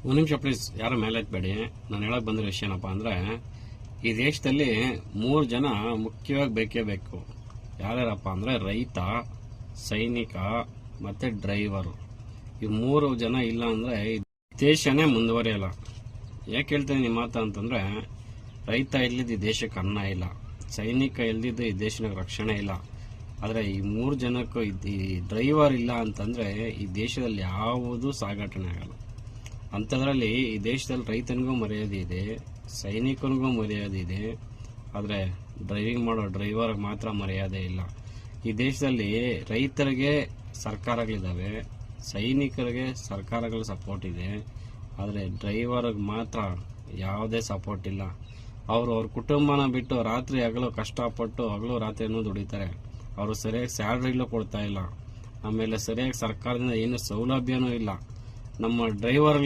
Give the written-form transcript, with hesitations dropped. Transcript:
ಒಂದು ನಿಮಿಷ ಪ್ಲೀಸ್, ಯಾರು ಮೇಲೆ ಎತ್ತಬೇಡಿ. ನಾನು ಹೇಳಕ್ ಬಂದಿರೋ ವಿಷಯ ಏನಪ್ಪ ಅಂದ್ರೆ, ಈ ದೇಶದಲ್ಲಿ 3 ಜನ ಮುಖ್ಯವಾಗಿ ಬೇಕೇ ಬೇಕು. ಯಾರ್ಯಾರಪ್ಪ ಅಂದ್ರೆ ರೈತ, ಸೈನಿಕ ಮತ್ತೆ ಡ್ರೈವರು. ಈ 3 ಜನ ಇಲ್ಲ ಅಂದ್ರೆ ಈ ದೇಶನೇ ಮುಂದುವರಿಯಲ್ಲ. ಯಾಕೆ ಹೇಳ್ತೇನೆ ನಿಮ್ಮ ಮಾತು ಅಂತಂದ್ರೆ, ರೈತ ಇಲ್ಲದ ಈ ದೇಶಕ್ಕೆ ಅನ್ನ ಇಲ್ಲ, ಸೈನಿಕ ಇಲ್ದಿದ್ದು ಈ ದೇಶಕ್ಕೆ ರಕ್ಷಣೆ ಇಲ್ಲ. ಆದರೆ ಈ 3 ಜನಕ್ಕೂ ಈ ಡ್ರೈವರ್ ಇಲ್ಲ ಅಂತಂದ್ರೆ ಈ ದೇಶದಲ್ಲಿ ಯಾವುದೂ ಸಾಗಾಟನೆ ಆಗಲ್ಲ. ಅಂಥದ್ರಲ್ಲಿ ಈ ದೇಶದಲ್ಲಿ ರೈತನಿಗೂ ಮರ್ಯಾದೆ ಇದೆ, ಸೈನಿಕನಿಗೂ ಮರ್ಯಾದೆ ಇದೆ, ಆದರೆ ಡ್ರೈವಿಂಗ್ ಮಾಡೋ ಡ್ರೈವರ್ಗೆ ಮಾತ್ರ ಮರ್ಯಾದೆ ಇಲ್ಲ. ಈ ದೇಶದಲ್ಲಿ ರೈತರಿಗೆ ಸರ್ಕಾರಗಳಿದ್ದಾವೆ, ಸೈನಿಕರಿಗೆ ಸರ್ಕಾರಗಳ ಸಪೋರ್ಟ್ ಇದೆ, ಆದರೆ ಡ್ರೈವರ್ಗೆ ಮಾತ್ರ ಯಾವುದೇ ಸಪೋರ್ಟ್ ಇಲ್ಲ. ಅವ್ರ ಕುಟುಂಬನ ಬಿಟ್ಟು ರಾತ್ರಿ ಹಗಲು ಕಷ್ಟಪಟ್ಟು ಹಗಲು ರಾತ್ರಿನೂ ದುಡಿತಾರೆ. ಅವರು ಸರಿಯಾಗಿ ಸ್ಯಾಲ್ರಿಗಳು ಕೊಡ್ತಾ ಇಲ್ಲ, ಆಮೇಲೆ ಸರಿಯಾಗಿ ಸರ್ಕಾರದಿಂದ ಏನು ಸೌಲಭ್ಯನೂ ಇಲ್ಲ. ನಮ್ಮ ಡ್ರೈವರ್